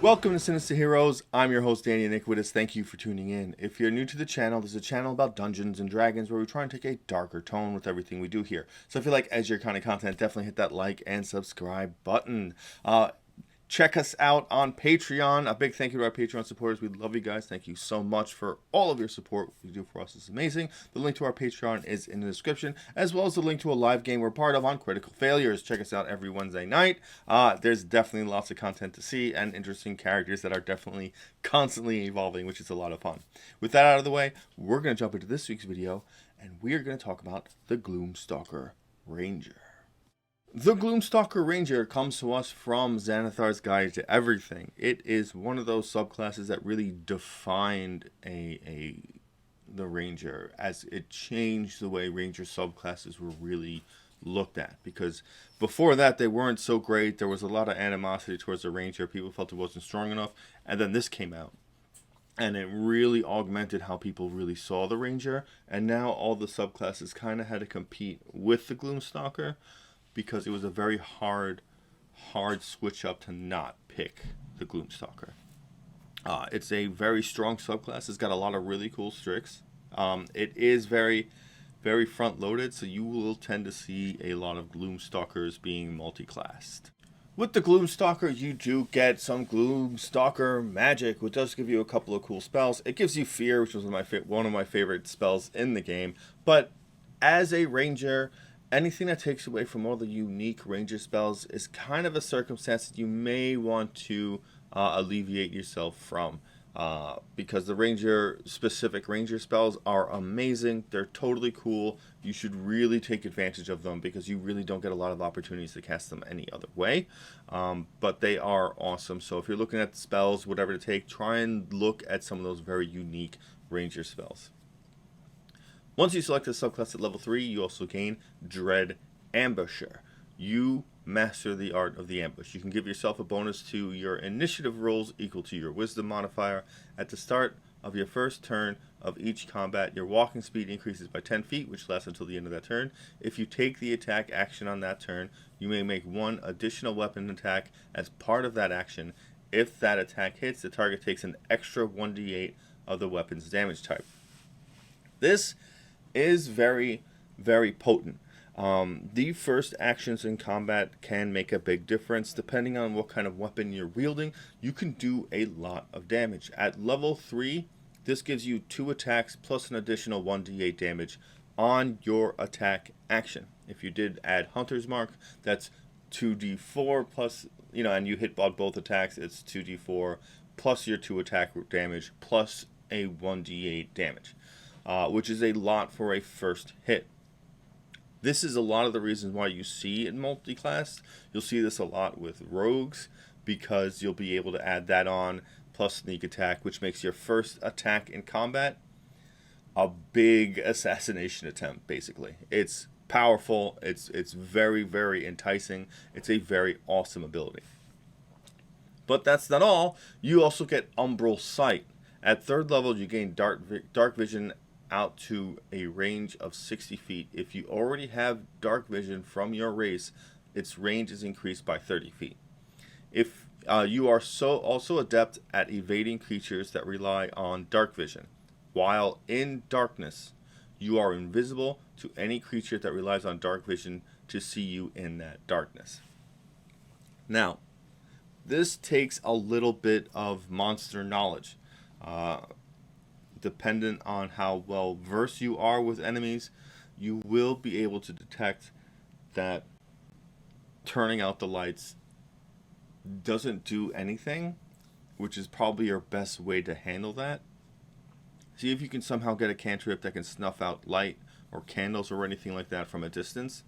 Welcome to Sinister Heroes. I'm your host, Danny Iniquitous. Thank you for tuning in. If you're new to the channel, this is a channel about Dungeons and Dragons where we try and take a darker tone with everything we do here. So if you like edgier kind of content, definitely hit that like and subscribe button. Check us out on Patreon. A big thank you to our Patreon supporters. We love you guys. Thank you so much for all of your support. What you do for us is amazing. The link to our Patreon is in the description, as well as the link to a live game we're part of on Critical Failures. Check us out every Wednesday night. There's definitely lots of content to see and interesting characters that are definitely constantly evolving, which is a lot of fun. With that out of the way, we're going to jump into this week's video, and we are going to talk about the Gloomstalker Ranger. The Gloomstalker Ranger comes to us from Xanathar's Guide to Everything. It is one of those subclasses that really defined the Ranger, as it changed the way Ranger subclasses were really looked at. Because before that, they weren't so great. There was a lot of animosity towards the Ranger. People felt it wasn't strong enough. And then this came out, and it really augmented how people really saw the Ranger. And now all the subclasses kind of had to compete with the Gloomstalker, because it was a very hard switch up to not pick the Gloomstalker. It's a very strong subclass. It's got a lot of really cool strix. It is very, very front-loaded, so you will tend to see a lot of Gloomstalkers being multi-classed. With the Gloomstalker, you do get some Gloomstalker magic, which does give you a couple of cool spells. It gives you Fear, which was one of my favorite spells in the game. But as a Ranger, anything that takes away from all the unique Ranger spells is kind of a circumstance that you may want to alleviate yourself from. Because the specific Ranger spells are amazing. They're totally cool. You should really take advantage of them, because you really don't get a lot of opportunities to cast them any other way. But they are awesome. So if you're looking at the spells, whatever to take, try and look at some of those very unique Ranger spells. Once you select a subclass at level 3, you also gain Dread Ambusher. You master the art of the ambush. You can give yourself a bonus to your initiative rolls equal to your wisdom modifier. At the start of your first turn of each combat, your walking speed increases by 10 feet, which lasts until the end of that turn. If you take the attack action on that turn, you may make one additional weapon attack as part of that action. If that attack hits, the target takes an extra 1d8 of the weapon's damage type. This is very, very potent. The first actions in combat can make a big difference. Depending on what kind of weapon you're wielding, you can do a lot of damage. At level 3, this gives you 2 attacks plus an additional 1d8 damage on your attack action. If you did add Hunter's Mark, that's 2d4 plus, and you hit both attacks, it's 2d4 plus your 2 attack damage plus a 1d8 damage. Which is a lot for a first hit. This is a lot of the reasons why you see it multi-class. You'll see this a lot with rogues, because you'll be able to add that on, plus sneak attack, which makes your first attack in combat a big assassination attempt, basically. It's powerful, it's very, very enticing, it's a very awesome ability. But that's not all. You also get Umbral Sight. At 3rd level, you gain dark vision out to a range of 60 feet. If you already have dark vision from your race, its range is increased by 30 feet. If you are also adept at evading creatures that rely on dark vision. While in darkness, you are invisible to any creature that relies on dark vision to see you in that darkness. Now, this takes a little bit of monster knowledge. Dependent on how well versed you are with enemies, you will be able to detect that turning out the lights doesn't do anything, which is probably your best way to handle that. See if you can somehow get a cantrip that can snuff out light or candles or anything like that from a distance,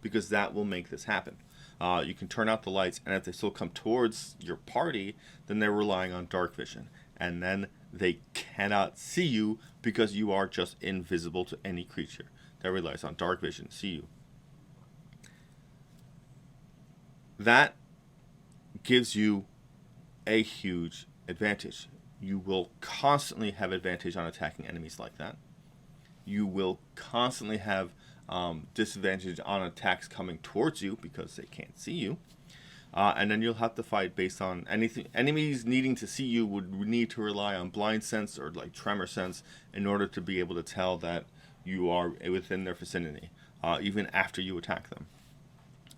because that will make this happen. You can turn out the lights, and if they still come towards your party, then they're relying on dark vision, and then they cannot see you because you are just invisible to any creature that relies on dark vision to see you. That gives you a huge advantage. You will constantly have advantage on attacking enemies like that. You will constantly have disadvantage on attacks coming towards you because they can't see you. And then you'll have to fight based on anything. Enemies needing to see you would need to rely on blind sense or like tremor sense in order to be able to tell that you are within their vicinity, even after you attack them.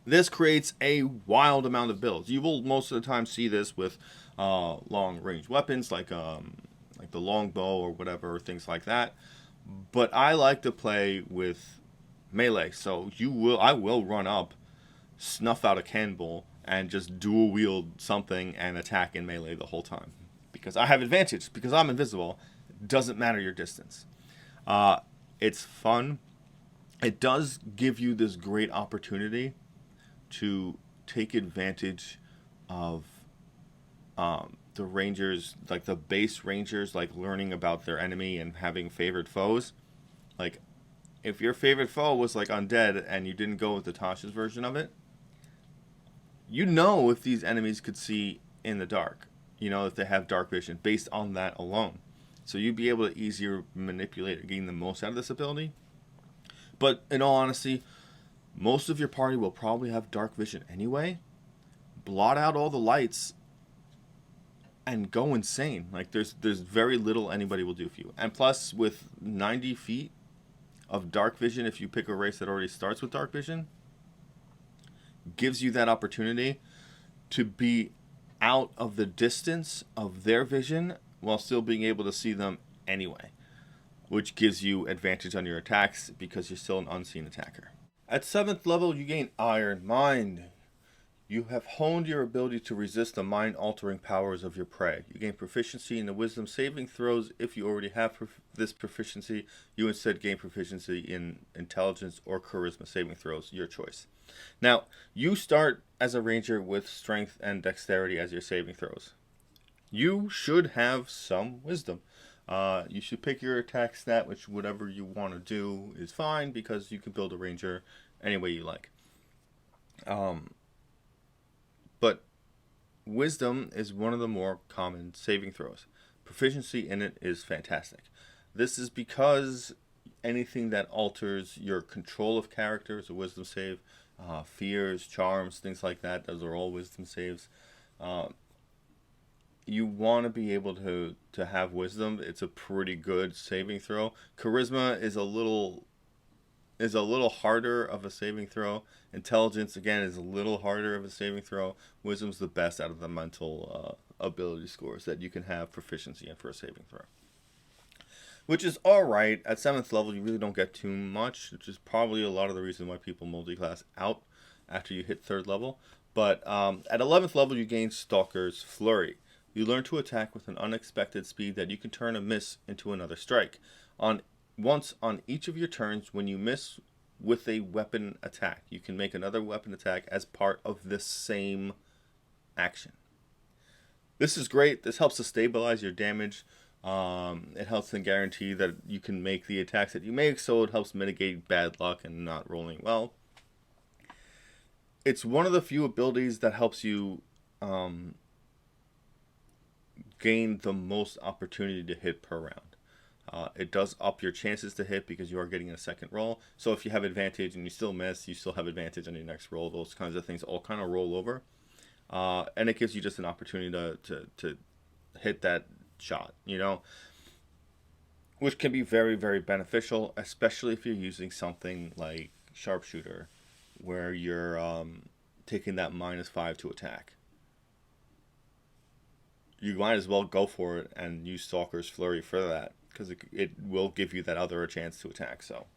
This creates a wild amount of builds. You will most of the time see this with long range weapons like the longbow or whatever, things like that. But I like to play with melee, so I will run up, snuff out a cannonball, and just dual wield something and attack in melee the whole time. Because I have advantage, because I'm invisible. It doesn't matter your distance. It's fun. It does give you this great opportunity to take advantage of the rangers, like the base rangers, like learning about their enemy and having favorite foes. Like, if your favorite foe was like undead and you didn't go with Natasha's version of it, you know if these enemies could see in the dark, you know, if they have dark vision based on that alone. So you'd be able to easier manipulate or gain the most out of this ability. But in all honesty, most of your party will probably have dark vision anyway. Blot out all the lights and go insane. Like, there's very little anybody will do for you. And plus, with 90 feet of dark vision, if you pick a race that already starts with dark vision, gives you that opportunity to be out of the distance of their vision while still being able to see them anyway, which gives you advantage on your attacks because you're still an unseen attacker. At 7th level, you gain Iron Mind. You have honed your ability to resist the mind-altering powers of your prey. You gain proficiency in the wisdom saving throws. If you already have this proficiency, you instead gain proficiency in intelligence or charisma saving throws, your choice. Now, you start as a ranger with strength and dexterity as your saving throws. You should have some wisdom. You should pick your attack stat, which whatever you want to do is fine, because you can build a ranger any way you like. But wisdom is one of the more common saving throws. Proficiency in it is fantastic. This is because anything that alters your control of characters, a wisdom save, fears, charms, things like that, those are all wisdom saves. You want to be able to have wisdom. It's a pretty good saving throw. Charisma is a little harder of a saving throw. Intelligence, again, is a little harder of a saving throw. Wisdom's the best out of the mental ability scores that you can have proficiency in for a saving throw. Which is alright. At 7th level, you really don't get too much, which is probably a lot of the reason why people multi-class out after you hit 3rd level. But at 11th level, you gain Stalker's Flurry. You learn to attack with an unexpected speed that you can turn a miss into another strike. Once on each of your turns, when you miss with a weapon attack, you can make another weapon attack as part of this same action. This is great. This helps to stabilize your damage. It helps to guarantee that you can make the attacks that you make, so it helps mitigate bad luck and not rolling well. It's one of the few abilities that helps you gain the most opportunity to hit per round. It does up your chances to hit because you are getting a second roll. So if you have advantage and you still miss, you still have advantage on your next roll. Those kinds of things all kind of roll over. And it gives you just an opportunity to hit that shot, you know, which can be very, very beneficial, especially if you're using something like Sharpshooter, where you're taking that -5 to attack. You might as well go for it and use Stalker's Flurry for that, because it will give you that other chance to attack. So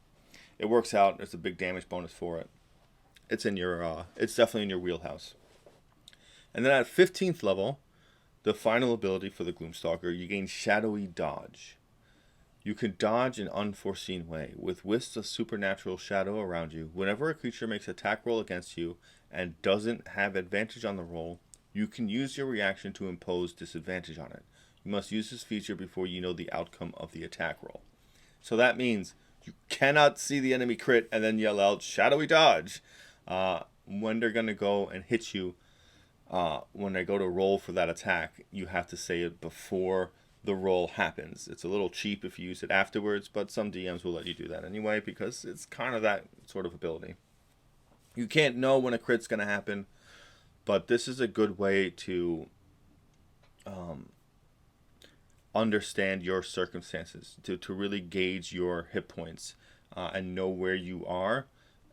it works out. There's a big damage bonus for it. It's definitely in your wheelhouse. And then at 15th level, the final ability for the Gloomstalker, you gain Shadowy Dodge. You can dodge in unforeseen way. With wisps of supernatural shadow around you, whenever a creature makes an attack roll against you and doesn't have advantage on the roll, you can use your reaction to impose disadvantage on it. You must use this feature before you know the outcome of the attack roll. So that means you cannot see the enemy crit and then yell out, Shadowy Dodge, when they're going to go and hit you. When they go to roll for that attack, you have to say it before the roll happens. It's a little cheap if you use it afterwards, but some DMs will let you do that anyway because it's kind of that sort of ability. You can't know when a crit's going to happen, But this is a good way to understand your circumstances, to really gauge your hit points and know where you are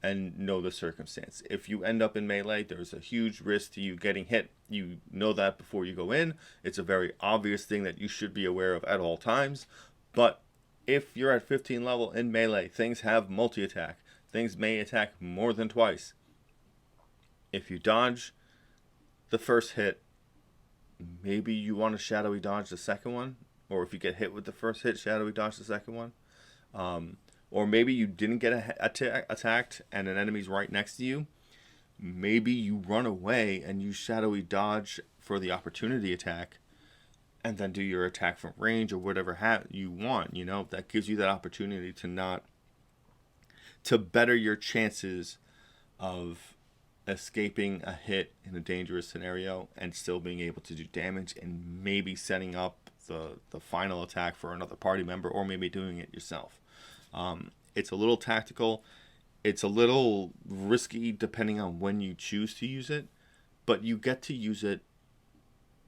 and know the circumstance. If you end up in melee, there's a huge risk to you getting hit. You know that before you go in. It's a very obvious thing that you should be aware of at all times. But if you're at 15 level in melee, things have multi-attack. Things may attack more than twice. If you dodge the first hit, maybe you want to shadowy dodge the second one. Or if you get hit with the first hit, shadowy dodge the second one. Or maybe you didn't get attacked and an enemy's right next to you. Maybe you run away and you shadowy dodge for the opportunity attack and then do your attack from range or whatever you want. You know, that gives you that opportunity to better your chances of escaping a hit in a dangerous scenario and still being able to do damage and maybe setting up the final attack for another party member, or maybe doing it yourself. It's a little tactical. It's a little risky depending on when you choose to use it, but you get to use it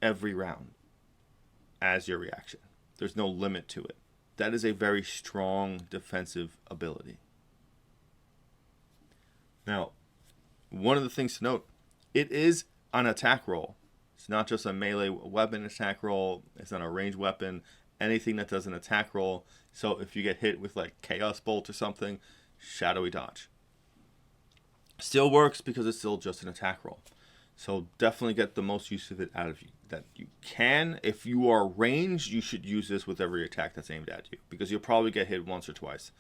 every round as your reaction. There's no limit to it. That is a very strong defensive ability. Now, one of the things to note, it is an attack roll. It's not just a melee weapon attack roll. It's not a ranged weapon. Anything that does an attack roll. So if you get hit with like Chaos Bolt or something, shadowy dodge. Still works because it's still just an attack roll. So definitely get the most use of it out of you that you can. If you are ranged, you should use this with every attack that's aimed at you, because you'll probably get hit once or twice.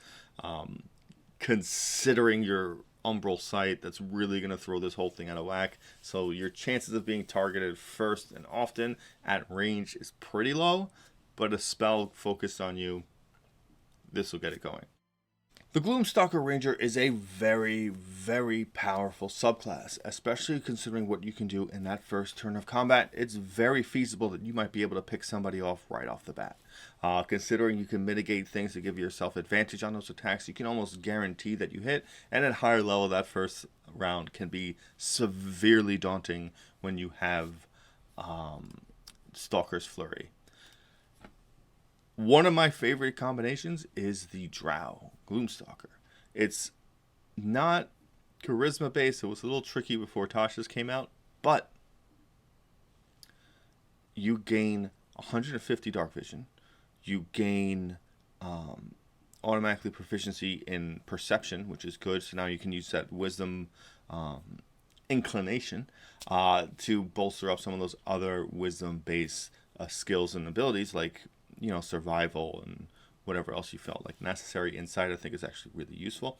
Considering your Umbral sight, that's really going to throw this whole thing out of whack. So your chances of being targeted first and often at range is pretty low, but a spell focused on you, this will get it going. The Gloomstalker Ranger is a very, very powerful subclass, especially considering what you can do in that first turn of combat. It's very feasible that you might be able to pick somebody off right off the bat. Considering you can mitigate things to give yourself advantage on those attacks, you can almost guarantee that you hit, and at higher level, that first round can be severely daunting when you have Stalker's Flurry. One of my favorite combinations is the Drow Gloomstalker. It's not charisma based. It was a little tricky before Tasha's came out, but you gain 150 dark vision. You gain automatically proficiency in perception, which is good. So now you can use that wisdom inclination to bolster up some of those other wisdom based skills and abilities, like, you know, survival and whatever else you felt like necessary. Insight, I think, is actually really useful.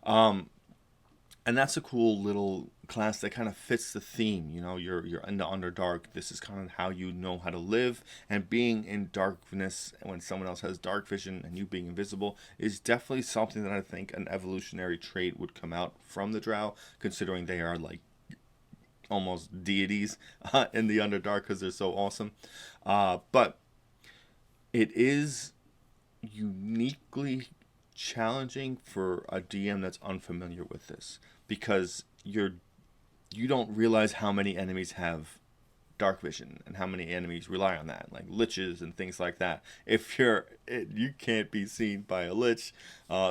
And that's a cool little class that kind of fits the theme. You know, you're in the Underdark. This is kind of how you know how to live. And being in darkness when someone else has dark vision and you being invisible is definitely something that I think an evolutionary trait would come out from the Drow, considering they are like almost deities in the Underdark because they're so awesome. But it is uniquely challenging for a DM that's unfamiliar with this, because you don't realize how many enemies have dark vision and how many enemies rely on that, like liches and things like that. If you can't be seen by a lich,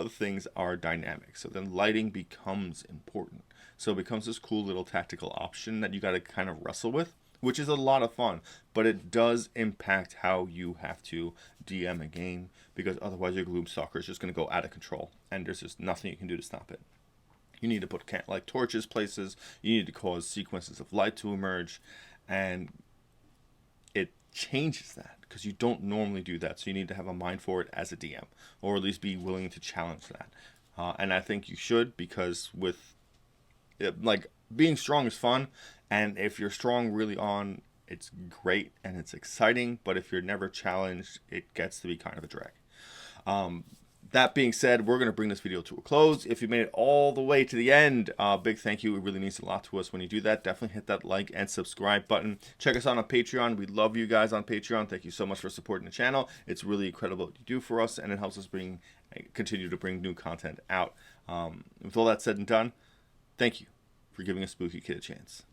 things are dynamic. So then lighting becomes important. So it becomes this cool little tactical option that you got to kind of wrestle with, which is a lot of fun, but it does impact how you have to DM a game, because otherwise your Gloomstalker is just going to go out of control, and there's just nothing you can do to stop it. You need to put like torches places, you need to cause sequences of light to emerge, and it changes that, because you don't normally do that, so you need to have a mind for it as a DM, or at least be willing to challenge that. And I think you should, because with it, like, being strong is fun, and if you're strong really on, it's great and it's exciting, but if you're never challenged, it gets to be kind of a drag. That being said, we're going to bring this video to a close. If you made it all the way to the end, big thank you. It really means a lot to us when you do that. Definitely hit that like and subscribe button. Check us out on Patreon. We love you guys on Patreon. Thank you so much for supporting the channel. It's really incredible what you do for us, and it helps us continue to bring new content out. With all that said and done, thank you for giving a spooky kid a chance.